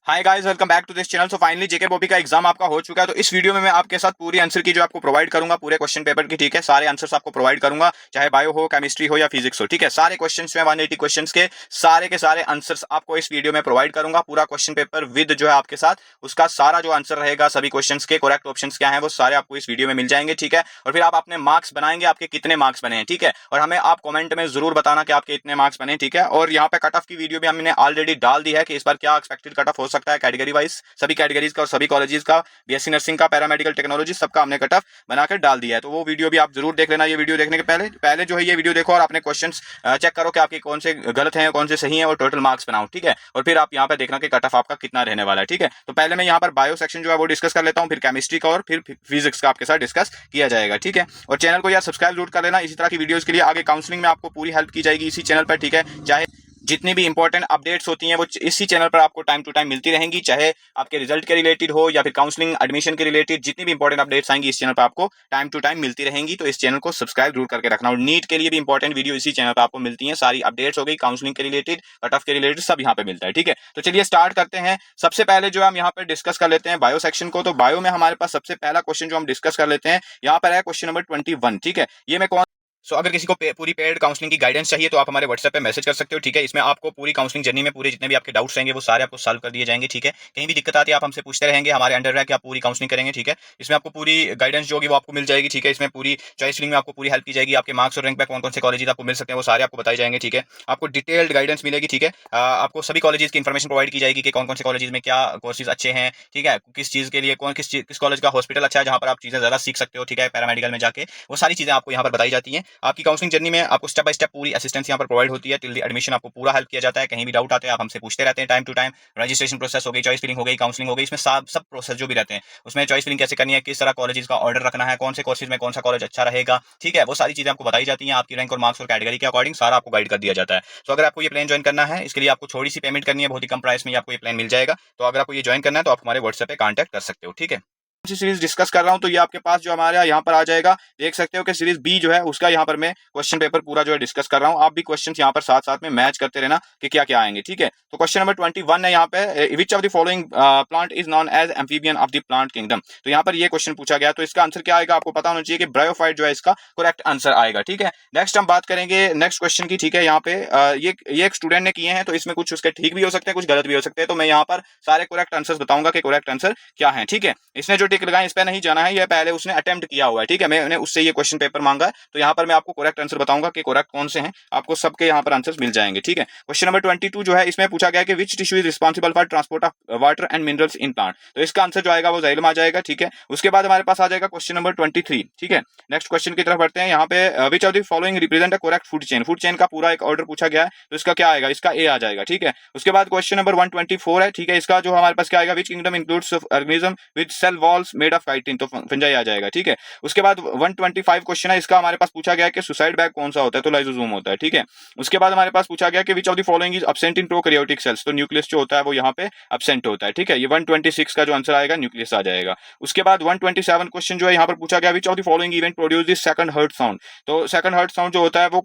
Hi guys, welcome back to this channel. So finally JK बॉबी का exam आपका हो चुका है। तो इस वीडियो में मैं आपके साथ पूरी आंसर की जो आपको प्रोवाइड करूंगा पूरे क्वेश्चन पेपर की, ठीक है। सारे आंसर्स आपको प्रोवाइड करूंगा, चाहे बायो हो, केमिस्ट्री हो या फिजिक्स हो, ठीक है। सारे क्वेश्चंस में 180 क्वेश्चंस के सारे आंसर्स आपको इस वीडियो में प्रोवाइड करूंगा। पूरा क्वेश्चन पेपर विद जो है आपके साथ उसका सारा जो आंसर रहेगा, सभी क्वेश्चन के करेक्ट ऑप्शन क्या है वो सारे आपको इस वीडियो में मिल जाएंगे, ठीक है। और फिर आप अपने मार्क्स बनाएंगे, आपके कितने मार्क्स बने हैं, ठीक है। और हमें आप कॉमेंट में जरूर बताना कि आपके इतने मार्क्स बने, ठीक है। और यहाँ पे कट ऑफ की वीडियो भी हमने ऑलरेडी डाल दी है कि इस बार क्या एक्सपेक्टेड कट ऑफ हो सकता है कैटेगरी वाइज, सभी कैटेगरीज का और सभी कॉलेजेस का, बीएससी नर्सिंग का, पैरामेडिकल टेक्नोलॉजी, सबका हमने कट ऑफ बनाकर डाल दिया है। तो वो वीडियो भी आप जरूर देख लेना। ये वीडियो देखने के पहले पहले जो है ये वीडियो देखो और अपने क्वेश्चंस चेक करो कि आपके कौन से गलत हैं कौन से सही हैं और टोटल मार्क्स बनाओ, ठीक है। और फिर आप यहाँ पे देखना कि कट ऑफ आपका कितना रहने वाला है, ठीक है। तो पहले मैं यहाँ पर बायो सेक्शन जो है वो डिस्कस कर लेता हूँ, फिर केमिस्ट्री का और फिर फिजिक्स का आपके साथ डिस्कस किया जाएगा, ठीक है। और चैनल को यार सब्सक्राइब जरूर कर लेना इसी तरह की वीडियोस के लिए। आगे काउंसलिंग में आपको पूरी हेल्प की जाएगी इसी चैनल पर, ठीक है। चाहे जितनी भी इंपॉर्टेंट अपडेट्स होती हैं वो इसी चैनल पर आपको टाइम टू टाइम मिलती रहेंगी, चाहे आपके रिजल्ट के रिलेटेड हो या फिर काउंसलिंग एडमिशन के रिलेटेड, जितनी भी इंपॉर्टेंट अपडेट्स आएंगी इस चैनल पर आपको टाइम टू टाइम मिलती रहेंगी। तो इस चैनल को सब्सक्राइब जरूर करके रखना। और नीट के लिए भी इंपॉर्टेंट वीडियो इसी चैनल पर आपको मिलती है, सारी अपडेट्स हो गई, काउंसलिंग के रिलेटेड, कट ऑफ के रिलेटेड, सब यहाँ पे मिलता है, ठीक है। तो चलिए स्टार्ट करते हैं। सबसे पहले जो हम यहाँ पर डिस्कस कर लेते हैं बायो सेक्शन को। तो बायो में हमारे पास सबसे पहला क्वेश्चन जो हम डिस्कस कर लेते हैं यहाँ पर है क्वेश्चन नंबर 21, ठीक है। ये मैं कौन अगर किसी को पूरी पेड काउंसलिंग की गाइडेंस चाहिए तो आप हमारे व्हाट्सएप पे मैसेज कर सकते हो, ठीक है। इसमें आपको पूरी काउंसलिंग जर्नी में पूरे जितने भी आपके डाउट्स रहेंगे वो सारे आपको सॉल्व कर दिए जाएंगे, ठीक है। कहीं भी दिक्कत आती है आप हमसे पूछते रहेंगे, हमारे अंडर रह के आप पूरी काउंसलिंग करेंगे, ठीक है। इसमें आपको पूरी गाइडेंस जो होगी वो आपको मिल जाएगी, ठीक है। इसमें पूरी चॉइस फिलिंग में आपको पूरी हेल्प की जाएगी, आपके मार्क्स और रैंक पे कौन कौन से कॉलेज आपको मिल सकते हैं वो सारे आपको बताए जाएंगे, ठीक है। आपको डिटेल्ड गाइडेंस मिलेगी, ठीक है। आपको सभी कॉलेजेस की इन्फॉर्मेशन प्रोवाइड की जाएगी कि कौन कौन से कॉलेज में क्या कोर्सेज अच्छे हैं, ठीक है। किस चीज के लिए किस कॉलेज का हॉस्पिटल अच्छा है जहां पर आप चीजें ज्यादा सीख सकते हो, ठीक है, पैरामेडिकल में जाके। वो सारी चीजें आपको यहाँ पर बताई जाती हैं। आपकी काउंसलिंग जर्नी में आपको स्टेप बाय स्टेप पूरी असिस्टेंस यहाँ पर प्रोवाइड होती है, टिल द एडमिशन आपको पूरा हेल्प किया जाता है। कहीं भी डाउट आते हैं आप हमसे पूछते रहते हैं time to time. Registration process हो गई, चॉइस फिलिंग हो गई, काउंसलिंग हो गई, इसमें सब प्रोसेस जो भी रहते हैं उसमें चॉइस फिलिंग कैसे करनी है, किस तरह कॉलेजेस का ऑर्डर रखना है, कौन से कोर्सेज में कौन सा कॉलेज अच्छा रहेगा, ठीक है। वो सारी चीजें आपको बताई जाती हैं। आपकी रैंक और मार्क्स और कैटेगरी के अकॉर्डिंग सारा आपको गाइड कर दिया जाता है। तो अगर आपको ये प्लान ज्वाइन करना है इसके लिए आपको थोड़ी सी पेमेंट करनी है, बहुत ही कम प्राइस में आपको ये प्लान मिल जाएगा। तो अगर आपको ये ज्वाइन करना है तो आप हमारे व्हाट्सएप पे कॉन्टैक्ट कर सकते हो, ठीक है। सीरीज डिस्कस कर रहा हूं तो ये आपके पास जो हमारा यहाँ पर आ जाएगा, देख सकते हो कि सीरीज बी जो है उसका यहाँ पर मैं क्वेश्चन पेपर पूरा जो है डिस्कस कर रहा हूं। आप भी क्वेश्चंस यहाँ पर साथ साथ में मैच करते रहना कि क्या क्या आएंगे, ठीक है। तो क्वेश्चन नंबर 21 है यहाँ पे, which of the following plant is known as amphibian of the plant kingdom. तो यहाँ पर ये क्वेश्चन पूछा गया, तो इसका आंसर क्या आएगा आपको पता होना चाहिए कि ब्रायोफाइट जो है इसका करेक्ट आंसर आएगा, ठीक है। नेक्स्ट हम बात करेंगे नेक्स्ट क्वेश्चन की, ठीक है। यहाँ पे ये एक स्टूडेंट ने किए हैं तो इसमें कुछ उसके ठीक भी हो सकते हैं कुछ गलत भी हो सकते हैं। तो मैं यहाँ पर सारे करेक्ट आंसर बताऊंगा कि करेक्ट आंसर क्या है, ठीक है। इसने जो टिक लगाए इस पर नहीं है, ये पहले उसने अटेम्प्ट किया हुआ है, ठीक है। मैंने उससे ये क्वेश्चन पेपर मांगा है तो यहाँ पर मैं आपको करेक्ट आंसर बताऊंगा कि करेक्ट कौन से हैं, आपको सबके यहाँ पर आंसर्स मिल जाएंगे, ठीक है। क्वेश्चन नंबर 22 जो है इसमें पूछा गया कि which tissue is responsible for transport of water and minerals in plant. तो इसका आंसर जो आएगा वो जाइलम आ जाएगा, ठीक है। उसके बाद हमारे पास आ जाएगा क्वेश्चन नंबर 23, ठीक है। नेक्स्ट क्वेश्चन की तरफ बढ़ते हैं। यहाँ पे which of the following represent a correct food chain का पूरा एक ऑर्डर पूछा गया है तो इसका क्या आएगा, इसका ए आ जाएगा, ठीक है। उसके बाद क्वेश्चन नंबर 124 है, ठीक है। इसका जो हमारे पास क्या आएगा, which kingdom includes organism with cell walls made of chitin, तो फंजाई आ जाएगा, ठीक है। उसके बाद 125 क्वेश्चन है, इसका हमारे पास पूछा गया है कि सुसाइड बैग कौन सा होता है, तो लाइसोसोम होता है, ठीक है। उसके बाद हमारे पास पूछा गया कि विच of the following is absent in prokaryotic cells, तो न्यूक्लियस जो होता है वो यहाँ पे एब्सेंट होता है, ठीक है। ये 126 का जो आंसर आएगा न्यूक्लियस आ जाएगा। उसके बाद 127 क्वेश्चन जो है यहाँ पर पूछा गया, which of the following event produce the second heart sound, तो सेकंड हर्ट साउंड जो होता है वो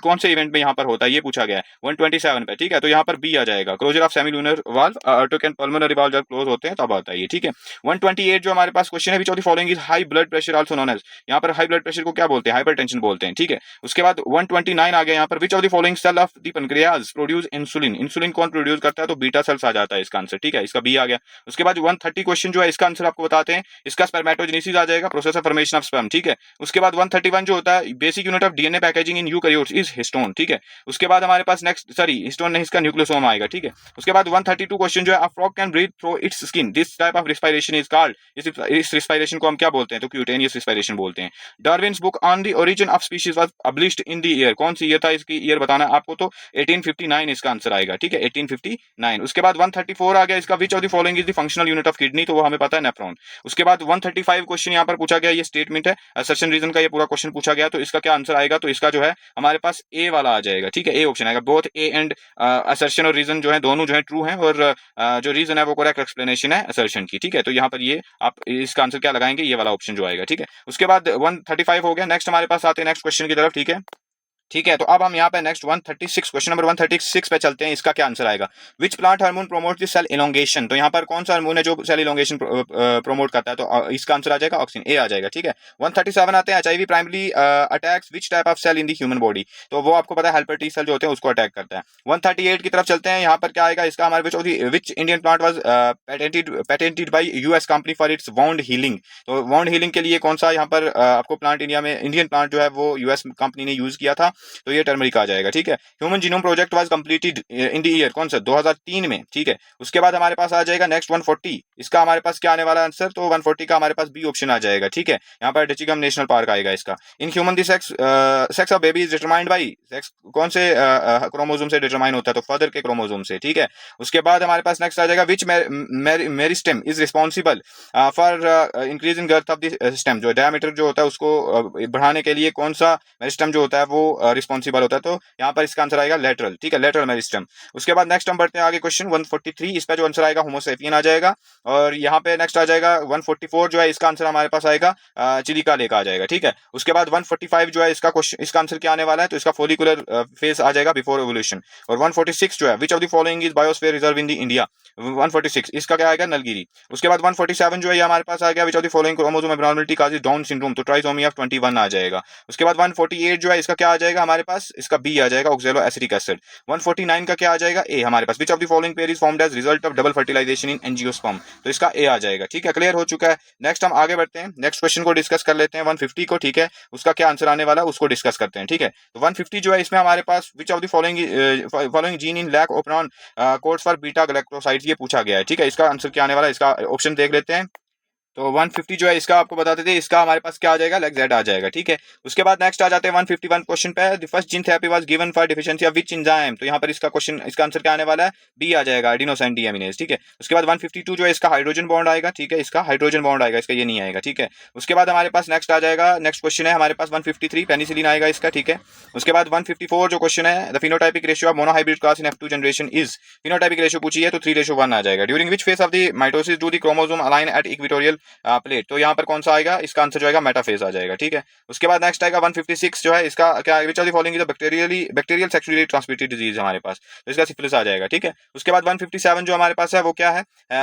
कौन से इवेंट में यहाँ पर होता है ये पूछा गया है 127 पे, ठीक है। तो यहाँ पर बी आ जाएगा, closure of semilunar valve, aortic and pulmonary valve जब क्लोज होते हैं तब आता है ये, ठीक है। 128 जो हमारे पास क्वेश्चन है, which of the following is high blood pressure also known as, यहाँ पर हाई ब्लड प्रेशर को क्या बोलते हैं, हाइपरटेंशन बोलते हैं, ठीक है। उसके बाद 129 आ गया यहाँ पर, which of the following cell of the pancreas produce insulin, insulin कौन प्रोड्यूस करता है, तो बीटा सेल्स आ जाता है इसका आंसर, ठीक है। इसका बी आ गया। उसके बाद 130 क्वेश्चन जो है इसका आंसर आपको बताते हैं, इसका स्पर्मेटोजेनेसिस आ जाएगा, process of formation of sperm, ठीक है। उसके बाद 131 जो होता है, basic unit of DNA packaging in eukaryotes is histone, ठीक है। उसके बाद हमारे पास नेक्स्ट सॉरी हिस्टोन नहीं, इसका न्यूक्लियोसोम आएगा, ठीक है। उसके बाद 132 क्वेश्चन जो है, a frog can breathe through its skin, this type of respiration is called, इस रिस्पायरेशन को हम क्या बोलते हैं, तो क्यूटेनियस रिस्पायरेशन बोलते हैं। Darwin's book on the origin of species was published in the year, कौन सी ईयर था, इसकी ईयर बताना है आपको, तो 1859 इसका आंसर आएगा, ठीक है, 1859। उसके बाद 134 आ गया इसका, विच of the following is the functional unit of kidney, तो वो हमें पता है नेफ्रॉन। उसके बाद 135 क्वेश्चन यहाँ पर पूछा गया, ये स्टेटमेंट है, असर्शन रीजन का ये पूरा क्वेश्चन पूछा गया, तो इसका क्या आंसर आएगा, तो इसका जो है हमारे पास ए वाला आ जाएगा, ठीक है, ए ऑप्शन आएगा। बोथ ए एंड असर्शन और रीजन जो है दोनों जो है ट्रू है, और जो रीजन है वो करेक्ट एक्सप्लेनेशन है असर्शन की, ठीक है। तो यहाँ पर ये आप इसका आंसर क्या लगाएंगे, ये वाला ऑप्शन जो आएगा, ठीक है। उसके बाद 135 हो गया। नेक्स्ट हमारे पास आते हैं नेक्स्ट क्वेश्चन की तरफ, ठीक है। ठीक है, तो अब हम यहाँ पे नेक्स्ट 136 क्वेश्चन नंबर 136 पे चलते हैं। इसका क्या आंसर आएगा? Which plant hormone promote the cell elongation? तो यहाँ पर कौन सा हार्मोन है जो सेल इलोंगेशन प्रमोट करता है? तो इसका आंसर आ जाएगा ऑक्सिन, ए आ जाएगा। ठीक है, 137 आते हैं, HIV primary attacks which type of cell in the human body? तो वो आपको पता है हेल्पर टी सेल जो होते हैं उसको अटैक करता है। 138 की तरफ चलते हैं, यहाँ पर क्या आएगा इसका? हमारे which Indian plant was patented bye US company for its wound healing? तो वाउंड हीलिंग के लिए कौन सा यहाँ पर आपको प्लांट इंडियन प्लांट जो है वो यूएस कंपनी ने यूज किया था, तो ये टर्मरिक आ जाएगा। ठीक है, human genome project was completed in the year कौन सा? 2003 में। ठीक है, उसके बाद हमारे पास आ जाएगा नेक्स्ट 140। इसका हमारे पास क्या आने वाला आंसर? तो 140 का हमारे पास बी ऑप्शन आ जाएगा। ठीक है, यहाँ पर डचिगम नेशनल पार्क आएगा इसका। In human the sex of baby is determined by, sex कौन से क्रोमोसोम से डिटरमाइन होता है? तो फादर के क्रोमोसोम से। ठीक है, उसके बाद हमारे पास नेक्स्ट आ जाएगा which meristem is responsible for increasing girth of the stem? जो डायमीटर जो होता है उसको बढ़ाने के लिए कौन सा मेरिस्टेम जो होता है वो रिस्पॉन्सिबल होता है? तो यहाँ पर इसका आंसर आएगा लेटरल। ठीक है, लेटरल मेरिस्टेम। उसके बाद नेक्स्ट हम बढ़ते हैं आगे, क्वेश्चन 143। इसका जो आंसर आएगा होमोसेपियन आ जाएगा। और यहाँ पे नेक्स्ट आ जाएगा 144 जो है इसका आंसर हमारे पास आएगा चिलिका लेक आ जाएगा। ठीक है, उसके बाद 145 जो है इसका क्वेश्चन, इसका आंसर क्या आने वाला है? तो इसका फोलिकुलर फेज आ जाएगा बिफोर एवोल्यूशन। और 146 जो है which of the following is biosphere reserve in the India? 146 इसका क्या आएगा? नलगिरी। उसके बाद 147 जो है हमारे पास आ गया which of the following chromosome abnormality causes down syndrome? तो ट्राइसोमी ऑफ 21 आ जाएगा। उसके बाद 148 जो है इसका क्या आ जाएगा हमारे पास? इसका बी आ जाएगा, ऑक्सैलो एसिटिक एसिड। 149 का क्या आ जाएगा? ए हमारे पास। Which of the following pair is formed as result of double fertilisation in angiosperm? तो इसका ए आ जाएगा। ठीक है, क्लियर हो चुका है। नेक्स्ट हम आगे बढ़ते हैं, नेक्स्ट क्वेश्चन को डिस्कस कर लेते हैं 150 को। ठीक है, उसका क्या आंसर आने वाला है उसको डिस्कस करते हैं। ठीक है, तो 150 जो है इसमें हमारे पास which of the following gene in lac operon codes for beta glycosides, ये पूछा गया है। ठीक है, इसका आंसर क्या आने वाला है? इसका ऑप्शन देख लेते हैं। तो 150 जो है इसका आपको बताते थे, इसका हमारे पास क्या आ जाएगा? लेग जेड आ जाएगा। ठीक है, उसके बाद नेक्स्ट आ जाते हैं 151 क्वेश्चन पे। The first gene therapy was given for deficiency of which enzyme? तो यहाँ पर इसका क्वेश्चन, इसका आंसर क्या आने वाला है? बी आ जाएगा, एडिनोसाइन डीएमिनेज। ठीक है, उसके बाद 152 जो है इसका हाइड्रोजन बॉन्ड आएगा। ठीक है, इसका हाइड्रोजन बॉन्ड आएगा, इसका ये नहीं आएगा। ठीक है, उसके बाद हमारे पास नेक्स्ट आ जाएगा, नेक्स्ट क्वेश्चन है हमारे पास 153 पेनिसिलिन आएगा इसका। ठीक है, उसके बाद 154 जो क्वेश्चन है, the phenotypic ratio of monohybrid cross in F2 generation is? Phenotypic ratio पूछी है तो 3:1 आ जाएगा। During which phase of the mitosis do the chromosome align at equatorial plate? तो यहाँ पर कौन सा आएगा? इसका आंसर जो आएगा मेटाफेज आ जाएगा। ठीक है, उसके बाद नेक्स्ट आएगा 156 जो है इसका क्या? विच of the following is bacterial sexually transmitted disease हमारे पास? तो इसका सिफिलिस आ जाएगा। ठीक है, उसके बाद 157 जो हमारे पास है वो क्या है?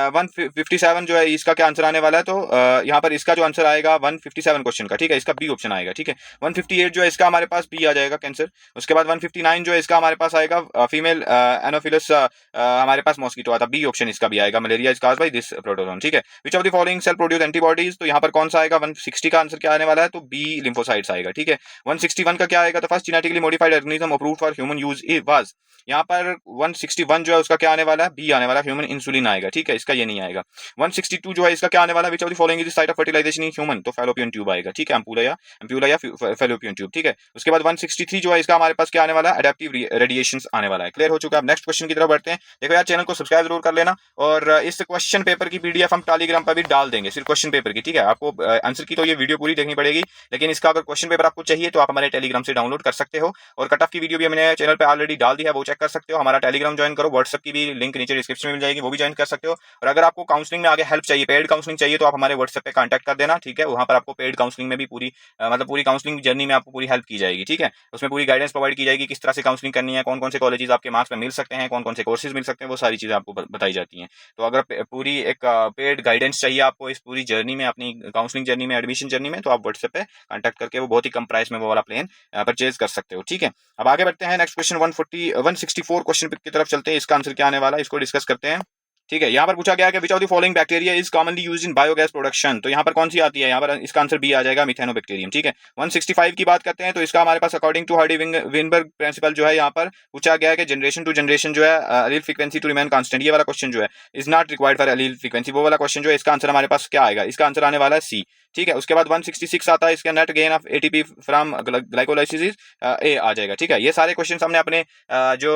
157 जो है इसका क्या आंसर आने वाला है? तो यहाँ पर इसका जो आंसर आएगा 157 क्वेश्चन का, ठीक है, इसका बी ऑप्शन आएगा। ठीक है, 158 जो है इसका हमारे पास बी आ जाएगा, कैंसर। उसके बाद 159 जो है इसका हमारे पास आएगा फीमेल एनोफिलस हमारे पास मॉस्किटो आता, बी ऑप्शन इसका भी आएगा, malaria is caused by this protozoan. ठीक है, which of the following cell produce antibodies? तो यहाँ पर कौन सा आएगा? 160 का आंसर क्या आने वाला है? तो बी लिम्फोसाइट्स आएगा। ठीक है, 161 का क्या आएगा? तो first genetically modified organism approved for human use was? यहाँ पर 161 जो है उसका क्या आने वाला है? बी आने वाला है, ह्यूमन इंसुलिन आएगा। ठीक है, इसका ये नहीं आएगा। 162 जो है इसका क्या आने वाला है? Which of the following is the site of fertilization in human? तो फैलोपियन ट्यूब आएगा। ठीक है, एम्पूला या फैलोपियन ट्यूब। ठीक है, उसके बाद 163 जो है इसका हमारे पास क्या आने वाला है? एडेप्टिव रेडिएशंस आने वाला है। क्लियर हो चुका है। नेक्स्ट क्वेश्चन की तरफ बढ़ते हैं। देखो यार, चैनल को सब्सक्राइब जरूर कर लेना, और इस क्वेश्चन पेपर की पीडीएफ हम टेलीग्राम पर भी डाल देंगे, सिर्फ क्वेश्चन पेपर की। ठीक है, आपको आंसर की तो ये वीडियो पूरी देखनी पड़ेगी, लेकिन इसका अगर क्वेश्चन पेपर आपको चाहिए तो आप हमारे टेलीग्राम से डाउनलोड कर सकते हो। और कट ऑफ की वीडियो भी हमने चैनल पे ऑलरेडी डाल दी है, वो चेक कर सकते हो। हमारा टेलीग्राम ज्वाइन करो, व्हाट्सएप की भी लिंक नीचे डिस्क्रिप्शन में मिल जाएगी, वो भी ज्वाइन कर सकते हो। और अगर आपको काउंसलिंग में आगे हेल्प चाहिए, पेड काउंसलिंग चाहिए, तो आप हमारे व्हाट्सएप पे कांटेक्ट कर देना। ठीक है, वहाँ पर आपको पेड काउंसलिंग में भी पूरी मतलब पूरी काउंसलिंग जर्नी में आपको पूरी हेल्प की जाएगी। ठीक है, उसमें पूरी गाइडेंस प्रोवाइड की जाएगी, किस तरह से काउंसलिंग करनी है, कौन कौन से कॉलेजेस आपके मार्क्स में मिल सकते हैं, कौन कौन से कोर्सेज मिल सकते हैं, वो सारी चीजें आपको बताई जाती हैं। तो अगर पूरी एक पेड गाइडेंस चाहिए आपको इस पूरी जर्नी में, अपनी काउंसलिंग जर्नी में, एडमिशन जर्नी में, तो आप व्हाट्सएप पे कांटेक्ट करके वो बहुत ही कम प्राइस में वो वाला प्लान परचेज कर सकते हो। ठीक है, अब आगे बढ़ते हैं। नेक्स्ट क्वेश्चन 164 क्वेश्चन की तरफ चलते हैं। इसका आंसर क्या आने वाला है इसको डिस्कस करते हैं। ठीक है, यहाँ पर पूछा गया कि विच of the following bacteria is commonly used in biogas production? तो यहाँ पर कौन सी आती है? यहाँ पर इसका आंसर बी आ जाएगा, मिथेनोबैक्टीरियम। ठीक है, 165 की बात करते हैं, तो इसका हमारे पास according to Hardy Weinberg principle जो है यहाँ पर पूछा गया है कि जनरेशन टू जनरेशन जो है allele frequency to remain constant, ये वाला क्वेश्चन जो है is not required for allele frequency, वो वाला क्वेश्चन जो है इसका आंसर हमारे पास क्या आएगा? इसका आंसर आने वाला है सी। ठीक है, उसके बाद 166 आता है, इसका net gain of ATP from glycolysis A आ जाएगा। ठीक है, ये सारे क्वेश्चन हमने अपने जो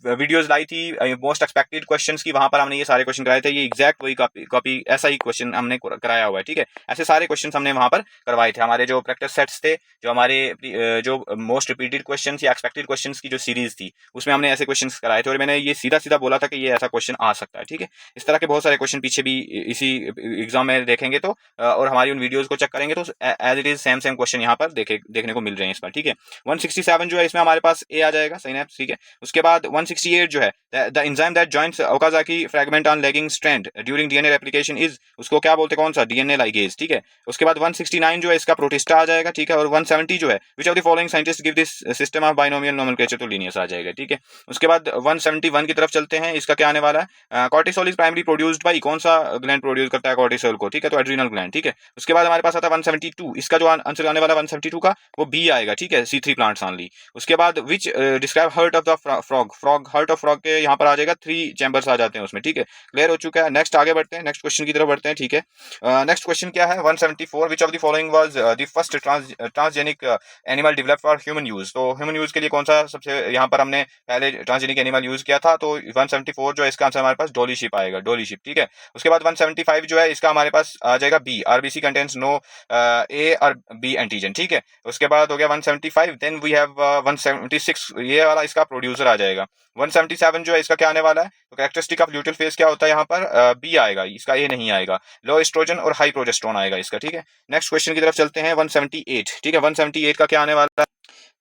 वीडियोस लाई थी मोस्ट एक्सपेक्टेड क्वेश्चंस की, वहां पर हमने ये सारे क्वेश्चन कराए थे। ये एग्जैक्ट वही कॉपी ऐसा ही क्वेश्चन हमने कराया हुआ है। ठीक है, ऐसे सारे क्वेश्चन हमने वहां पर करवाए थे। हमारे जो प्रैक्टिस सेट्स थे, जो हमारे जो मोस्ट रिपीटेड क्वेश्चन या एक्सपेक्टेड क्वेश्चन की जो सीरीज थी, उसमें हमने ऐसे क्वेश्चन कराए थे, और मैंने ये सीधा सीधा बोला था कि ये ऐसा क्वेश्चन आ सकता है। ठीक है, इस तरह के बहुत सारे क्वेश्चन पीछे भी इसी एग्जाम में देखेंगे तो, और हमारी उन वीडियोस वीडियोस को चेक करेंगे तो as it is same same question यहाँ पर देखने को मिल रहे हैं इस पर, ठीक है। 167 जो है इसमें हमारे पास ए आ जाएगा, सही है, ठीक है। उसके बाद 168 जो है the enzyme that joints Okazaki fragment on lagging strand during DNA replication is, उसको क्या बोलते हैं, कौन सा, डीएनए लाइगेज, ठीक है। उसके बाद 169 जो है इसका प्रोटिस्टा आ जाएगा, ठीक है। और 170 जो है which of the following scientist give this system of binomial nomenclature, तो लीनियस आ जाएगा, ठीक है। उसके बाद 171 की तरफ चलते हैं, इसका क्या आने वाला है, cortisol is primary produced by, कौन सा ग्लैंड प्रोड्यूस करता है कॉर्टिसोल को, ठीक है, तो एड्रीनल ग्लैंड, ठीक है। उसके बाद हमारे पास आता है 172, इसका जो आंसर आने वाला 172 का वो बी आएगा, ठीक है, C3 प्लांट्स ओनली। उसके बाद विच describe hurt of the frog, hurt of frog के यहाँ पर आ जाएगा 3 चैम्बर्स आ जाते हैं उसमें, ठीक है, क्लियर हो चुका है। नेक्स्ट आगे बढ़ते हैं, नेक्स्ट क्वेश्चन की तरफ बढ़ते हैं, ठीक है। नेक्स्ट क्वेश्चन क्या है, 174 विच of the following was the first transgenic animal develop for human use, तो ह्यूमन यूज के लिए कौन सा सबसे यहाँ पर हमने पहले ट्रांसजेनिक एनिमल यूज किया था, तो 174 जो है इसका आंसर हमारे पास डोली शिप आएगा, डोली शिप, ठीक है। उसके बाद 175 जो है इसका हमारे पास आ जाएगा बी, आरबीसी कंटेन्स नो ए और बी एंटीजन, ठीक है। उसके बाद हो गया 175, देन वी हैव 176, ये वाला इसका प्रोड्यूसर आ जाएगा। 177 जो है इसका क्या आने वाला है, तो कैरेक्टरिस्टिक ऑफ ल्यूटिल फेज क्या होता है यहाँ पर, बी आएगा, इसका ए नहीं आएगा, लो एस्ट्रोजन और हाई प्रोजेस्टेरोन आएगा इसका, ठीक है। नेक्स्ट क्वेश्चन की तरफ चलते हैं, 178, ठीक है। 178 का क्या आने वाला है,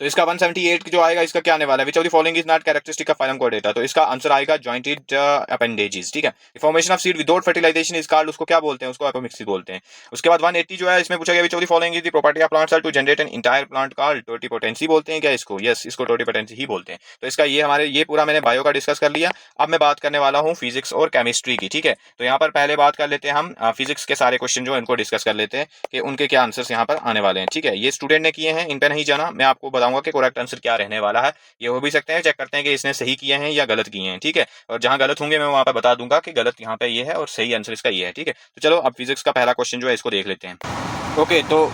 तो इसका 178 जो आएगा इसका क्या आने वाला है, which of the following is not characteristic of phylum chordata, तो इसका आंसर आएगा जॉइंटेड अपेंडेजेस, ठीक है। Formation of seed without fertilization is called, उसको क्या बोलते हैं, उसको एपोमिक्सिस बोलते हैं। उसके बाद 180 जो है इसमें पूछा गया which of the following is the property of plants are to generate an entire plant called totipotency, बोलते हैं क्या इसको, यस, इसको टोटिपोटेंसी ही बोलते हैं। तो इसका ये हमारे ये पूरा मैंने बायो का डिस्कस कर लिया। अब मैं बात करने वाला हूँ फिजिक्स और केमिस्ट्री की, ठीक है। तो यहाँ पर पहले बात कर लेते हैं हम फिजिक्स के सारे क्वेश्चन जो इनको डिस्कस कर लेते हैं कि उनके क्या आंसर्स यहाँ पर आने वाले हैं, ठीक है। ये स्टूडेंट ने किए हैं, इन पे नहीं जाना, मैं आपको बताऊंगा कि करेक्ट आंसर क्या रहने वाला है। ये हो भी सकते हैं, चेक करते हैं कि इसने सही किए हैं या गलत किए हैं, ठीक है। और जहां गलत होंगे मैं वहां पर बता दूंगा कि गलत यहाँ पे ये है और सही आंसर इसका ये है, ठीक है। तो चलो अब फिजिक्स का पहला क्वेश्चन जो है इसको देख लेते हैं। ओके, तो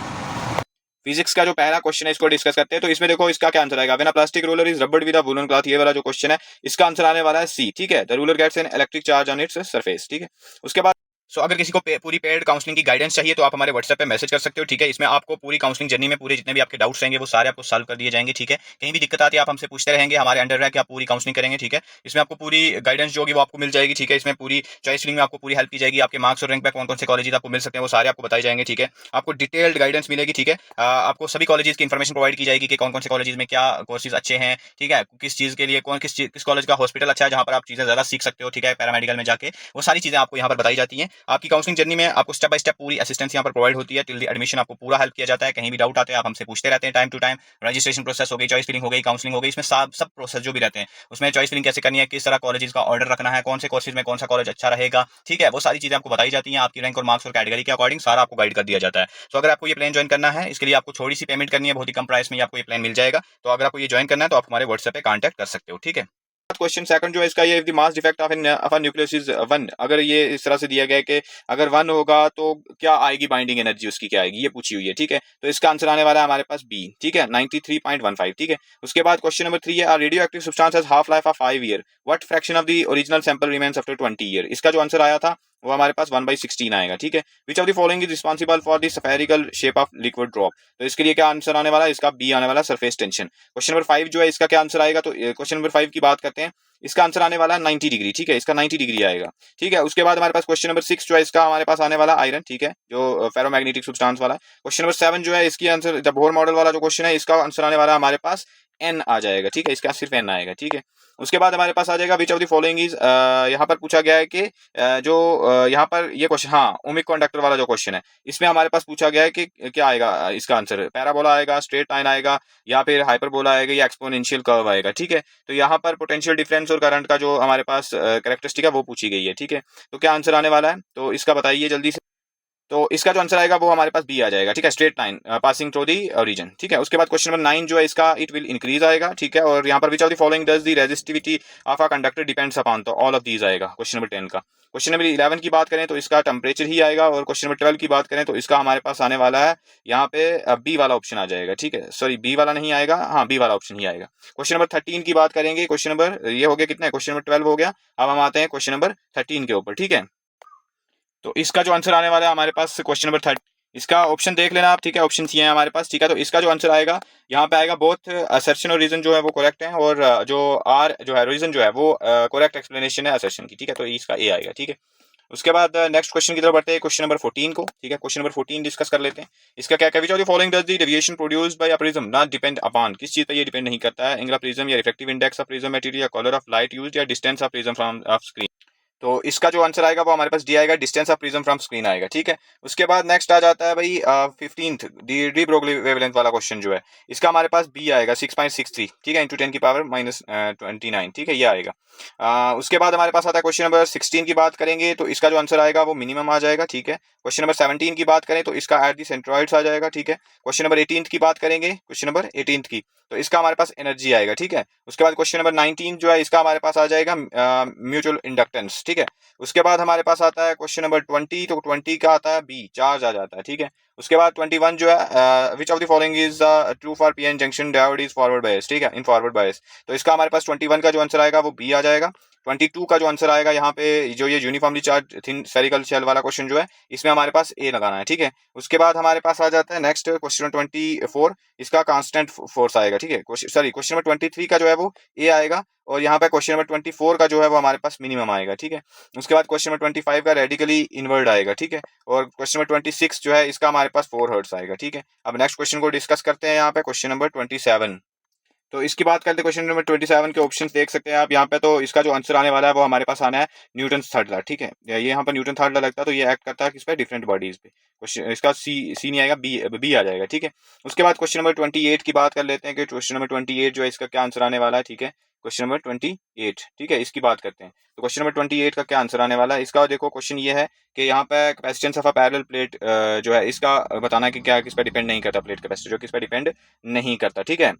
फिजिक्स का जो पहला क्वेश्चन है इसको डिस्कस करते हैं। तो इसमें देखो इसका क्या आंसर आएगा, when a plastic roller is रबड़ विद अ वूलन क्लॉथ, ये वाला जो क्वेश्चन है इसका आंसर आने वाला है सी, ठीक है। The ruler gets an electric charge on its surface, ठीक है। उसके बाद अगर किसी को पूरी पेड काउंसलिंग की गाइडेंस चाहिए तो आप हमारे व्हाट्सएप पे मैसेज कर सकते हो, ठीक है। इसमें आपको पूरी काउंसलिंग जर्नी में पूरे जितने भी आपके डाउट्स रहेंगे वो सारे आपको सॉल्व कर दिए जाएंगे, ठीक है। कहीं भी दिक्कत आती है आप हमसे पूछते रहेंगे, हमारे अंडर रह के आप पूरी काउंसलिंग करेंगे, ठीक है। इसमें आपको पूरी गाइडेंस जो होगी वो आपको मिल जाएगी, ठीक है। इसमें पूरी चॉइस फिलिंग में आपको पूरी हेल्प की जाएगी, आपके मार्क्स और रैंक पे कौन कौन से कॉलेज आपको मिल सकते हैं वो सारे आपको बताए जाएंगे, ठीक है। आपको डिटेल्ड गाइडेंस मिलेगी, ठीक है। आपको सभी कॉलेजेस की इन्फॉर्मेशन प्रोवाइड की जाएगी कि कौन कौन से कॉलेज में क्या कोर्सेज अच्छे हैं, ठीक है, किस चीज़ के लिए किस कॉलेज का हॉस्पिटल अच्छा है जहाँ पर आप चीज़ें ज़्यादा सीख सकते हो, ठीक है, पैरामेडिकल में जाके वो सारी चीज़ें आपको यहाँ पर बताई जाती हैं। आपकी काउंसलिंग जर्नी में आपको स्टेप बाय स्टेप पूरी असिस्टेंस यहाँ पर प्रोवाइड होती है, टिल द एडमिशन आपको पूरा हेल्प किया जाता है। कहीं भी डाउट आते हैं आप हमसे पूछते रहते हैं time to time. Registration process हो गई, चॉइस फिलिंग हो गई, काउंसलिंग हो गई, इसमें सब प्रोसेस जो भी रहते हैं उसमें चॉइस फिलिंग कैसे करनी है, किस तरह कॉलेज का ऑर्डर रखना है, कौन से कोर्सेज में कौन सा कॉलेज अच्छा रहेगा, ठीक है, वो सारी चीज़ें आपको बताई जाती हैं। आपकी रैंक और मार्क्स और कैटेगरी के अकॉर्डिंग सारा आपको गाइड कर दिया जाता है। तो अगर आपको ये प्लान ज्वाइन करना है इसके लिए आपको थोड़ी सी पेमेंट करनी है, बहुत ही कम प्राइस में आपको ये प्लान मिल जाएगा। तो अगर आपको ये ज्वाइन करना है तो आप हमारे व्हाट्सएप पे कॉन्टैक्ट कर सकते हो, ठीक है। क्वेश्चन सेकंड जो है इसका, ये if the mass defect of a nucleus is 1, अगर ये इस तरह से दिया गया है कि अगर 1 होगा तो क्या आएगी बाइंडिंग एनर्जी उसकी, क्या आएगी, ये पूछी हुई है, ठीक है। तो इसका आंसर आने वाला है हमारे पास बी, ठीक है, 93.15, ठीक है। उसके बाद क्वेश्चन नंबर 3 है, radio active substance has half life of 5 year, what fraction of the original sample remains after 20 year, इसका जो आंसर आया था वो हमारे पास 1/16 आएगा, ठीक है। Which of the following is responsible for the spherical shape of liquid drop, तो इसके लिए क्या आंसर आने वाला है, इसका बी आने वाला सरफेस टेंशन। क्वेश्चन नंबर 5 जो है इसका क्या आंसर आएगा, तो क्वेश्चन नंबर 5 की बात करते हैं, इसका आंसर आने वाला है 90 डिग्री, ठीक है, इसका 90 डिग्री आएगा, ठीक है। उसके बाद हमारे पास क्वेश्चन नंबर 6 जो है इसका हमारे पास आने वाला आयरन, ठीक है, जो फेरोमैग्नेटिक सब्सटेंस वाला। क्वेश्चन नंबर 7 जो है इसकी आंसर द बोर मॉडल वाला जो क्वेश्चन है इसका आंसर आने वाला हमारे पास एन आ जाएगा, ठीक है, इसका सिर्फ एन आएगा, ठीक है। उसके बाद हमारे पास आ जाएगा विच ऑफ द फॉलोइंग इज, यहाँ पर पूछा गया है कि जो यहाँ पर ये क्वेश्चन, हाँ, ओमिक कंडक्टर वाला जो क्वेश्चन है इसमें हमारे पास पूछा गया है कि क्या आएगा इसका आंसर, पैराबोला आएगा, स्ट्रेट लाइन आएगा, या फिर हाइपरबोला आएगा, या एक्सपोनेंशियल कर्व आएगा, ठीक है। तो यहाँ पर पोटेंशियल डिफरेंस और करंट का जो हमारे पास कैरेक्टरिस्टिक है वो पूछी गई है, ठीक है। तो क्या आंसर आने वाला है, तो इसका बताइए जल्दी से। तो इसका जो आंसर आएगा वो हमारे पास बी आ जाएगा, ठीक है, straight line passing through the origin, ठीक है। उसके बाद क्वेश्चन नंबर 9 जो है इसका इट विल इंक्रीज आएगा, ठीक है। और यहाँ पर which of the following does the resistivity of a conductor depends upon, तो ऑल ऑफ दीज आएगा क्वेश्चन नंबर 10 का। क्वेश्चन नंबर 11 की बात करें तो इसका टेम्परेचर ही आएगा, और क्वेश्चन नंबर 12 की बात करें तो इसका हमारे पास आने वाला है यहाँ पे बी वाला ऑप्शन आ जाएगा, ठीक है, सॉरी बी वाला नहीं आएगा, हाँ बी वाला ऑप्शन ही आएगा। क्वेश्चन नंबर 13 की बात करेंगे, क्वेश्चन नंबर ये हो गया कितना है, क्वेश्चन नंबर 12 हो गया। अब हम आते हैं क्वेश्चन नंबर 13 के ऊपर, ठीक है। तो इसका जो आंसर आने वाला है हमारे पास क्वेश्चन नंबर 30, इसका ऑप्शन देख लेना आप, ठीक है, ऑप्शन ये है हमारे पास, ठीक है। तो इसका जो आंसर आएगा यहाँ पे आएगा बोथ असर्शन और रीजन जो है वो करेक्ट है, और जो आर जो है रीजन जो है वो करेक्ट एक्सप्लेनेशन है असर्शन की, ठीक है। तो इसका ए आएगा, ठीक है। उसके बाद नेक्स्ट क्वेश्चन की तरफ बढ़ते हैं, क्वेश्चन नंबर 14 को, ठीक है। क्वेश्चन नंबर 14 डिस्कस कर लेते हैं। इसका क्या क्या, विच of the following does the deviation produced by a prism not depend upon, किस चीज पर ये डिपेंड नहीं करता है, एंगल ऑफ प्रिज्म या reflective index of prism material या कलर ऑफ लाइट यूज्ड या distance of prism from of screen. तो इसका जो आंसर आएगा वो हमारे पास डी आएगा, distance of prism from screen आएगा, ठीक है। उसके बाद नेक्स्ट आ जाता है भाई 15th डी ब्रोगली वेवलेंथ वाला क्वेश्चन जो है, इसका हमारे पास बी आएगा 6.63, ठीक है, इंटू 10 की पावर माइनस 29, ठीक है, ये आएगा। उसके बाद हमारे पास आता है क्वेश्चन नंबर 16 की बात करेंगे तो इसका जो आंसर आएगा वो मिनिमम आ जाएगा, ठीक है। क्वेश्चन नंबर 17 की बात करें तो इसका एट दी सेंट्रॉइड्स आ जाएगा, ठीक है। क्वेश्चन नंबर 18 की बात करेंगे, क्वेश्चन नंबर 18 की, तो इसका हमारे पास एनर्जी आएगा, ठीक है। उसके बाद क्वेश्चन नंबर 19 जो है इसका हमारे पास आ जाएगा म्यूचुअल इंडक्टेंस, ठीक है। उसके बाद हमारे पास आता है क्वेश्चन नंबर 20, तो 20 का आता है बी, चार्ज आ जाता है, ठीक है। उसके बाद 21 जो है, which of the following is true for PN junction diode is forward bias, ठीक है, इन फॉरवर्ड बायस। तो इसका हमारे पास 21 का जो आंसर आएगा वो बी आ जाएगा। 22 का जो आंसर आएगा यहाँ पे, जो ये uniformly charge thin spherical shell वाला क्वेश्चन जो है, इसमें हमारे पास ए लगाना है, ठीक है। उसके बाद हमारे पास आ जाता है नेक्स्ट क्वेश्चन 24, इसका कांस्टेंट फोर्स आएगा, ठीक है। सॉरी, क्वेश्चन नंबर 23 का जो है वो ए आएगा, और यहाँ पे क्वेश्चन नंबर 24 का जो है वो हमारे पास मिनिमम आएगा, ठीक है। उसके बाद क्वेश्चन नंबर 25 का रेडिकली इनवर्ड आएगा, ठीक है। और क्वेश्चन नंबर 26 जो है इसका हमारे पास 4 हर्ट्ज आएगा, ठीक है। अब नेक्स्ट क्वेश्चन को डिस्कस करते हैं यहाँ पे, क्वेश्चन नंबर 27। तो इसकी बात करते हैं, क्वेश्चन नंबर 27 के ऑप्शंस देख सकते हैं आप यहाँ पे। तो इसका जो आंसर आने वाला है वो हमारे पास आना है न्यूटन थर्ड लॉ, ठीक है। ये यहाँ पर न्यूटन थर्ड लॉ लगता है, तो ये एक्ट करता है किस पे, डिफरेंट बॉडीज पे। क्वेश्चन इसका सी नहीं आएगा, बी आ जाएगा, ठीक है। उसके बाद क्वेश्चन नंबर 28 की बात कर लेते हैं कि क्वेश्चन नंबर 28 जो है इसका क्या आंसर आने वाला है, ठीक है। क्वेश्चन नंबर 28, ठीक है, इसकी बात करते हैं। तो क्वेश्चन नंबर 28 का क्या आंसर आने वाला है, इसका देखो क्वेश्चन ये है कि यहाँ पे capacitance of a parallel plate जो है इसका बताना है कि क्या किस पे डिपेंड नहीं करता, प्लेट कैपेसिटी जो किस पे डिपेंड नहीं करता, ठीक है।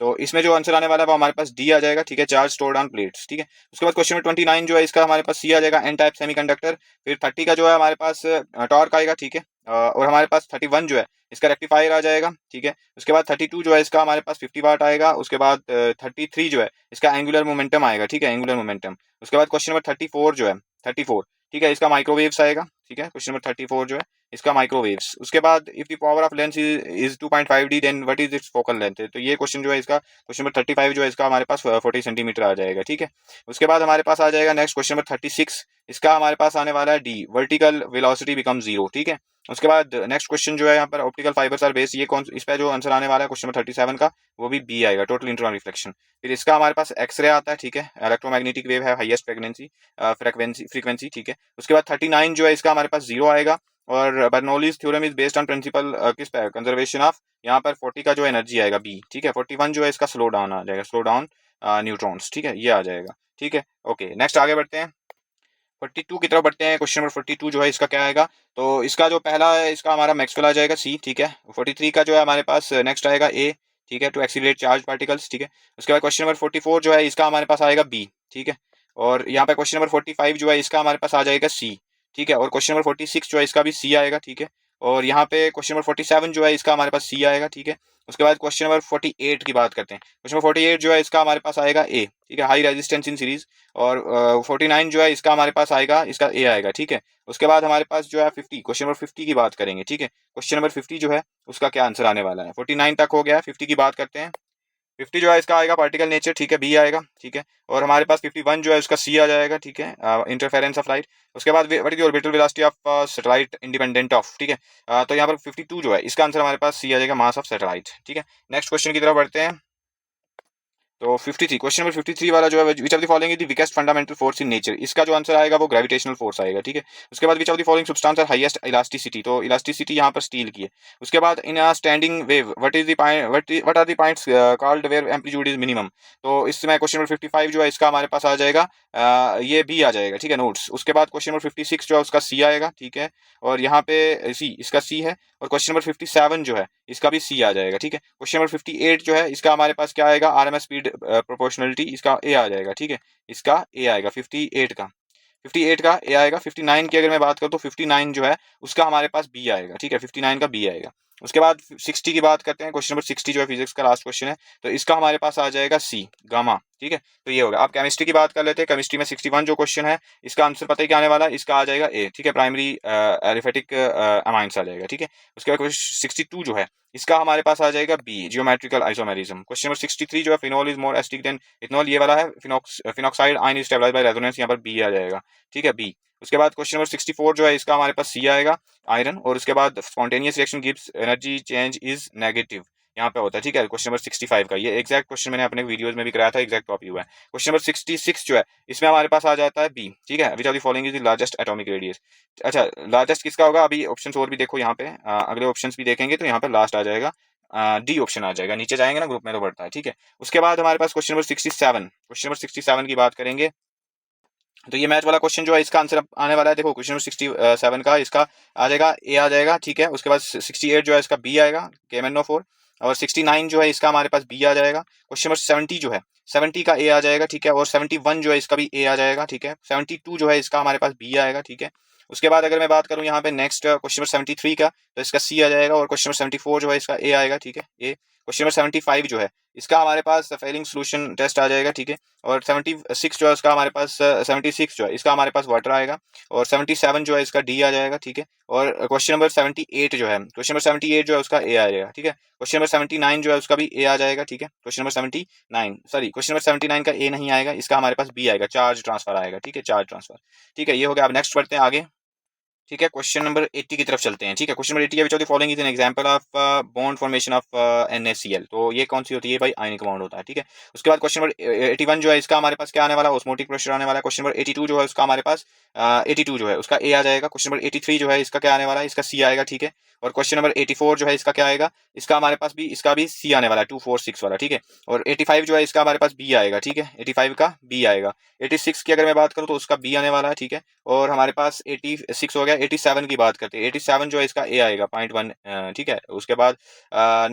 तो इसमें जो आंसर आने वाला है वो हमारे पास डी आ जाएगा, ठीक है, चार्ज स्टोर्ड ऑन प्लेट्स, ठीक है। उसके बाद क्वेश्चन नंबर 29 जो है इसका हमारे पास सी आ जाएगा, एन टाइप सेमीकंडक्टर। फिर 30 का जो है हमारे पास टॉर्क आएगा, ठीक है। और हमारे पास 31 जो है इसका रेक्टिफायर आ जाएगा, ठीक है। उसके बाद 32 जो है इसका हमारे पास 50 वाट आएगा। उसके बाद 33 जो है इसका एंगुलर मोमेंटम आएगा, ठीक है, एंगुलर मोमेंटम। उसके बाद क्वेश्चन नंबर 34 जो है 34, ठीक है, इसका माइक्रोवेव्स आएगा, ठीक है। क्वेश्चन नंबर 34 जो है इसका माइक्रोवेव्स। उसके बाद if the power of lens is 2.5D then what is its focal length, तो ये क्वेश्चन जो है इसका क्वेश्चन नंबर 35 जो है इसका हमारे पास 40 सेंटीमीटर आ जाएगा, ठीक है। उसके बाद हमारे पास आ जाएगा नेक्स्ट क्वेश्चन नंबर 36, इसका हमारे पास आने वाला है D, vertical velocity become zero, ठीक है। उसके बाद नेक्स्ट क्वेश्चन जो है यहाँ पर ऑप्टिकल फाइबर्स आर बेस्ड, ये कौन, इस पे जो आंसर आने वाला है क्वेश्चन नंबर 37 का वो भी बी आएगा, टोटल इंटरनल रिफ्लेक्शन। फिर इसका हमारे पास एक्सरे आता है, ठीक है, इलेक्ट्रोमैग्नेटिक वेव है हाईएस्ट फ्रीक्वेंसी, ठीक है। उसके बाद 39 जो है इसका हमारे पास जीरो आएगा। और Bernoulli's theorem is based on principle किस पे, कंजर्वेशन ऑफ, यहाँ पर 40 का जो एनर्जी आएगा बी, ठीक है। 41 जो है इसका स्लो डाउन आ जाएगा, स्लो डाउन न्यूट्रॉन्स, ठीक है, ये आ जाएगा, ठीक है। ओके, नेक्स्ट आगे बढ़ते हैं, 42 की तरफ बढ़ते हैं। क्वेश्चन नंबर 42 जो है इसका क्या आएगा, तो इसका जो पहला है इसका हमारा मैक्सवेल आ जाएगा सी, ठीक है। 43 का जो है हमारे पास नेक्स्ट आएगा ए, ठीक है, टू एक्सीलरेट चार्ज पार्टिकल्स, ठीक है। उसके बाद क्वेश्चन नंबर 44 जो है इसका हमारे पास आएगा बी, ठीक है। और यहाँ पे क्वेश्चन नंबर 45 जो है इसका हमारे पास आ जाएगा सी, ठीक है। और क्वेश्चन नंबर 46 जो है इसका भी सी आएगा, ठीक है। और यहाँ पे क्वेश्चन नंबर 47 जो है इसका हमारे पास सी आएगा, ठीक है। उसके बाद क्वेश्चन नंबर 48 की बात करते हैं। क्वेश्चन नंबर 48 जो है इसका हमारे पास आएगा ए, ठीक है, हाई रेजिस्टेंस इन सीरीज। और 49 जो है इसका हमारे पास आएगा, इसका ए आएगा, ठीक है। उसके बाद हमारे पास जो है 50, क्वेश्चन नंबर 50 की बात करेंगे, ठीक है। क्वेश्चन नंबर 50 जो है उसका क्या आंसर आने वाला है, 49 तक हो गया है, 50 की बात करते हैं। 50 जो है इसका आएगा पार्टिकल नेचर, ठीक है, बी आएगा, ठीक है। और हमारे पास 51 जो है उसका सी आ जाएगा, ठीक है, इंटरफेरेंस ऑफ लाइट। उसके बाद what is the orbital velocity of satellite independent of, ठीक है। तो यहाँ पर 52 जो है इसका आंसर हमारे पास सी आ जाएगा, मास ऑफ सैटेलाइट, ठीक है। नेक्स्ट क्वेश्चन की तरफ बढ़ते हैं। तो 53, क्वेश्चन नंबर 53 वाला जो है, which of the following is the weakest fundamental force in nature, इसका जो आंसर आएगा वो ग्रेविटेशनल फोर्स आएगा, ठीक है। उसके बाद which of the following substance are highest elasticity, तो इलास्टिसिटी यहाँ पर स्टील की है। उसके बाद in a standing wave what is the what are the points called where amplitude is minimum, तो इसमें क्वेश्चन नंबर 55 जो है इसका हमारे पास आ जाएगा ये भी आ जाएगा, ठीक है, नोट्स। उसके बाद क्वेश्चन नंबर 56 जो है उसका सी आएगा, ठीक है। और यहाँ पे सी, इसका सी है। और क्वेश्चन नंबर 57 जो है इसका भी सी आ जाएगा, ठीक है। क्वेश्चन नंबर 58 जो है इसका हमारे पास क्या आएगा, आरएमएस स्पीड प्रोपोर्शनलिटी, इसका ए आ जाएगा, ठीक है, इसका ए आएगा 58 का ए आएगा। 59 की अगर मैं बात करूँ तो 59 जो है उसका हमारे पास बी आएगा, ठीक है, 59 का बी आएगा। उसके बाद 60 की बात करते हैं, क्वेश्चन नंबर 60 जो है फिजिक्स का लास्ट क्वेश्चन है, तो इसका हमारे पास आ जाएगा सी, गामा। ठीक है, तो ये होगा। आप केमिस्ट्री की बात कर लेते हैं, केमिस्ट्री में 61 जो क्वेश्चन है, इसका आंसर पता है क्या आने वाला है, इसका आ जाएगा ए। ठीक है, प्राइमरी एलिफेटिक अमाइंस आ जाएगा। ठीक है, उसके बाद 62 जो है, इसका हमारे पास आ जाएगा B, geometrical isomerism. Question number 63 जो है, phenol is more acidic than ethanol, ये वाला है, phenoxide ion is stabilized by resonance, यहाँ पर बी आ जाएगा। ठीक है, बी। उसके बाद क्वेश्चन नंबर 64 जो है, इसका हमारे पास सी आएगा, आयरन। और उसके बाद spontaneous reaction gives energy change is negative, यहाँ पे होता है। ठीक है, क्वेश्चन नंबर 65 का ये एग्जैक्ट क्वेश्चन मैंने अपने वीडियोस में भी कराया था, एग्जैक्ट कॉपी हुआ है। क्वेश्चन नंबर 66 जो है, इसमें हमारे पास आ जाता है बी। ठीक है, which of the following is the largest atomic radius. अच्छा, लार्जेस्ट किसका होगा, अभी ऑप्शंस और भी देखो यहाँ पे, अगले ऑप्शंस भी देखेंगे तो यहाँ पे लास्ट आ जाएगा डी ऑप्शन आ जाएगा, नीचे जाएंगे ना ग्रुप में तो बढ़ता है। ठीक है, उसके बाद हमारे पास क्वेश्चन नंबर 67, क्वेश्चन नंबर 67 की बात करेंगे, तो ये मैथ वाला क्वेश्चन जो है, इसका आंसर आने वाला है। देखो क्वेश्चन नंबर 67 का इसका आ जाएगा ए आ जाएगा। ठीक है, उसके बाद 68 जो है इसका बी आएगा, KMnO4। और 69 जो है इसका हमारे पास बी आ जाएगा। क्वेश्चन नंबर 70 जो है, 70 का ए आ जाएगा। ठीक है, और 71 जो है इसका भी ए आ जाएगा। ठीक है, 72 जो है इसका हमारे पास बी आएगा। ठीक है, उसके बाद अगर मैं बात करूं यहाँ पे नेक्स्ट क्वेश्चन नंबर 73 का, तो इसका सी आ जाएगा। और क्वेश्चन नंबर 74 जो है इसका ए आएगा। ठीक है, ए। क्वेश्चन नंबर 75 जो है, इसका हमारे पास फेलिंग सोल्यूशन टेस्ट आ जाएगा। ठीक है, और 76 जो है उसका हमारे पास 76 जो है इसका हमारे पास वाटर आएगा। और 77 जो है इसका डी आ जाएगा। ठीक है, और क्वेश्चन नंबर 78 जो है, क्वेश्चन नंबर 78 जो है उसका ए आ जाएगा। ठीक है, क्वेश्चन नंबर 79 जो है उसका भी ए आ जाएगा। ठीक है, question number 79 sorry question number 79 का ए नहीं आएगा, इसका हमारे पास बी आएगा, चार्ज ट्रांसफर आएगा। ठीक है, चार्ज ट्रांसफर। ठीक है, ये हो गया। अब नेक्स्ट बढ़ते हैं आगे। ठीक है, क्वेश्चन नंबर 80 की तरफ चलते हैं। ठीक है, क्वेश्चन नंबर 80 है, which of the following is an example of bond formation of NaCl। तो ये कौन सी होती है भाई, आयनिक बॉन्ड होता है। ठीक है, उसके बाद क्वेश्चन नंबर 81 जो है इसका हमारे पास क्या आने वाला है, ऑस्मोटिक प्रेशर आने वाला है। क्वेश्चन नंबर 82 जो है उसका हमारे पास 82 जो है उसका ए आ जाएगा। क्वेश्चन नंबर 83 जो है इसका क्या आने वाला है, इसका सी आएगा। ठीक है, और क्वेश्चन नंबर 84 जो है इसका क्या आएगा, इसका हमारे पास भी इसका भी सी आने वाला है, 246 वाला। ठीक है, और 85 जो है इसका हमारे पास बी आएगा। ठीक है, 85 का बी आएगा। 86 की अगर मैं बात करूँ तो उसका बी आने वाला है। ठीक है, और हमारे पास 86 हो गया। 87 की बात करते हैं, 87 जो है इसका ए आएगा, 0.1। ठीक है, उसके बाद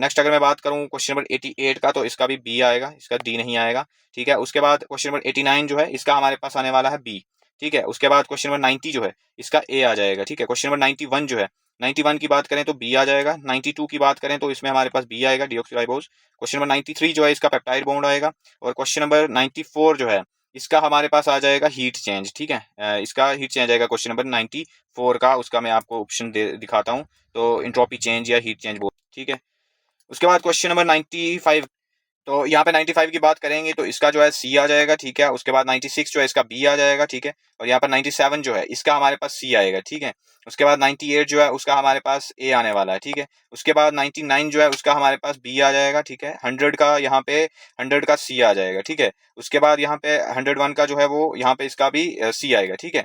नेक्स्ट अगर मैं बात करूं क्वेश्चन नंबर 88 का, तो इसका भी बी आएगा, इसका डी नहीं आएगा। ठीक है, उसके बाद क्वेश्चन नंबर 89 जो है इसका हमारे पास आने वाला है बी। ठीक है, उसके बाद क्वेश्चन नंबर 90 जो है इसका ए आ जाएगा। ठीक है, क्वेश्चन नंबर 91 जो है, 91 की बात करें तो बी आ जाएगा। 92 की बात करें तो इसमें हमारे पास बी आएगा, डीऑक्सीराइबोस। क्वेश्चन नंबर 93 जो है इसका पेप्टाइड बॉन्ड आएगा। और क्वेश्चन नंबर 94 जो है इसका हमारे पास आ जाएगा हीट चेंज। ठीक है, इसका हीट चेंज आएगा क्वेश्चन नंबर 94 का, उसका मैं आपको ऑप्शन दिखाता हूँ, तो इंट्रोपी चेंज या हीट चेंज बोल। ठीक है, उसके बाद क्वेश्चन नंबर 95, तो यहाँ पे 95 की बात करेंगे तो इसका जो है सी आ जाएगा। ठीक है, उसके बाद 96 जो है इसका बी आ जाएगा। ठीक है, और यहाँ पर 97 जो है इसका हमारे पास सी आएगा। ठीक है, उसके बाद 98 जो है उसका हमारे पास ए आने वाला है। ठीक है, उसके बाद 99 जो है उसका हमारे पास बी आ जाएगा। ठीक है, 100 का यहाँ पे 100 का सी आ जाएगा। ठीक है, उसके बाद यहाँ पे 101 का जो है वो यहाँ पे इसका भी सी आएगा। ठीक है,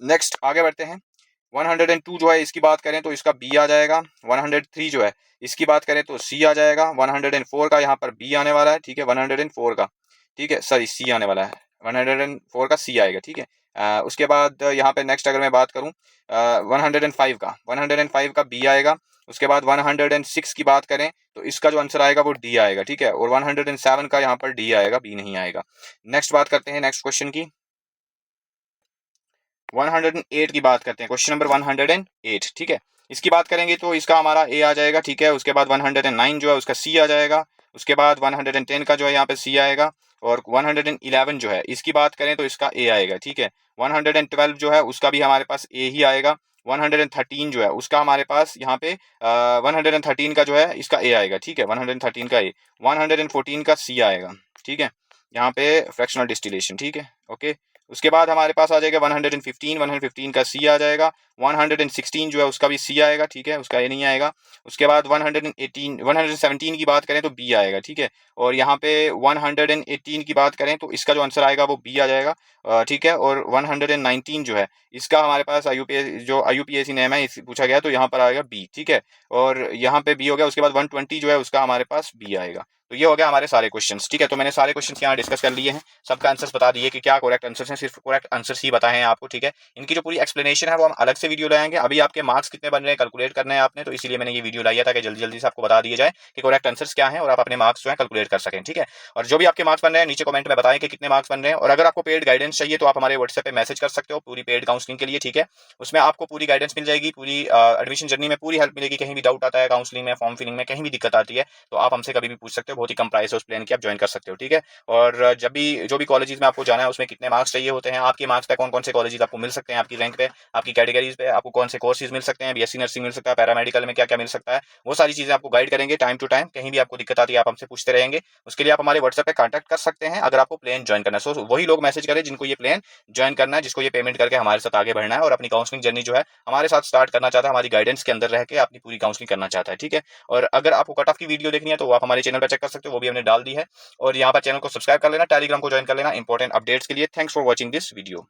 नेक्स्ट आगे बढ़ते हैं। 102 जो है इसकी बात करें तो इसका बी आ जाएगा। 103 जो है इसकी बात करें तो सी आ जाएगा। 104 का यहाँ पर बी आने वाला है। ठीक है, 104 का, ठीक है सॉरी सी आने वाला है, 104 का सी आएगा। ठीक है, उसके बाद यहाँ पे नेक्स्ट अगर मैं बात करूँ 105 का, 105 का बी आएगा। उसके बाद 106 की बात करें तो इसका जो आंसर आएगा वो डी आएगा। ठीक है, और 107 का यहाँ पर डी आएगा, बी नहीं आएगा। नेक्स्ट बात करते हैं नेक्स्ट क्वेश्चन की, 108 की बात करते हैं, क्वेश्चन नंबर 108। ठीक है, इसकी बात करेंगे तो इसका हमारा ए आ जाएगा। ठीक है, उसके बाद 109 जो है उसका सी आ जाएगा। उसके बाद 110 का जो है यहाँ पे सी आएगा। और 111 जो है इसकी बात करें तो इसका ए आएगा। ठीक है, 112 जो है उसका भी हमारे पास ए ही आएगा। 113 जो है उसका हमारे पास यहाँ पे 113 का जो है इसका ए आएगा। ठीक है, 113 का ए, 114 का सी आएगा। ठीक है, यहाँ पे फ्रैक्शनल डिस्टिलेशन। ठीक है, ओके। उसके बाद हमारे पास आ जाएगा 115 का सी आ जाएगा। 116 जो है उसका भी सी आएगा। ठीक है, उसका ए नहीं आएगा। उसके बाद 117 की बात करें तो बी आएगा। ठीक है, और यहाँ पे 118 की बात करें तो इसका जो आंसर आएगा वो बी आ जाएगा। ठीक है, और 119 जो है इसका हमारे पास IUPAC नेम है, पूछा गया तो यहाँ पर आएगा बी। ठीक है, और यहाँ पे बी हो गया। उसके बाद 120 जो है उसका हमारे पास बी आएगा। तो ये हो गया हमारे सारे क्वेश्चंस, ठीक है। तो मैंने सारे क्वेश्चंस यहाँ डिस्कस कर लिए हैं, सबका आंसर्स बता दिए कि क्या करेक्ट आंसर्स हैं, सिर्फ करेक्ट आंसर्स ही बताए हैं आपको, ठीक है। इनकी जो पूरी एक्सप्लेनेशन है वो हम अलग से वीडियो लाएंगे। अभी आपके मार्क्स कितने बन रहे हैं कैलकुलेट करने हैं आपने, तो इसीलिए मैंने ये वीडियो लाई है ताकि जल्दी जल्दी से आपको बता दिया जाए कि करेक्ट आंसर्स क्या है और आप अपने मार्क्स जो है कैलकुलेट कर सकें, ठीक है। और जो भी आपके मार्क्स बन रहे हैं नीचे कमेंट में बताएं कि कितने मार्क्स बन रहे हैं। और अगर आपको पेड गाइडेंस चाहिए तो आप हमारे व्हाट्सएप पे मैसेज कर सकते हो पूरी पेड काउंसलिंग के लिए, ठीक है। उसमें आपको पूरी गाइडेंस मिल जाएगी, पूरी एडमिशन जर्नी में पूरी हेल्प मिलेगी। कहीं भी डाउट आता है काउंसलिंग में, फॉर्म फिलिंग में, कहीं भी दिक्कत आती है तो आप हमसे कभी भी पूछ सकते हो। बहुत ही कम प्राइस है उस प्लान की, आप ज्वाइन कर सकते हो, ठीक है। और जब भी जो भी कॉलेजेस में आपको जाना है उसमें कितने मार्क्स चाहिए होते हैं, आपके मार्क्स पे कौन कौन से कॉलेजेस आपको मिल सकते हैं, आपकी रैंक पे, आपकी कैटेगरीज पे आपको कौन से कोर्सेज मिल सकते हैं, बीएससी नर्सिंग मिल सकता है, पैरामेडिकल में क्या क्या मिल सकता है, वो सारी चीजें आपको गाइड करेंगे टाइम टू टाइम। कहीं भी आपको दिक्कत आती है आप हमसे पूछते रहेंगे। उसके लिए आप हमारे व्हाट्सएप पे कांटेक्ट कर सकते हैं अगर आपको प्लान ज्वाइन करना है। सो वही लोग मैसेज करें जिनको ये प्लान ज्वाइन करना है, जिसको ये पेमेंट करके हमारे साथ आगे बढ़ना है और अपनी काउंसलिंग जर्नी जो है हमारे साथ स्टार्ट करना चाहता है, हमारी गाइडेंस के अंदर रह के अपनी पूरी काउंसलिंग करना चाहता है, ठीक है। और अगर आपको कट ऑफ की वीडियो देखनी है तो आप हमारे चैनल पर चेक कर सकते हो, वो भी हमने डाल दी है। और यहाँ पर चैनल को सब्सक्राइब कर लेना, टेलीग्राम को ज्वाइन कर लेना इंपॉर्टेंट अपडेट्स के लिए। Thanks for watching this video.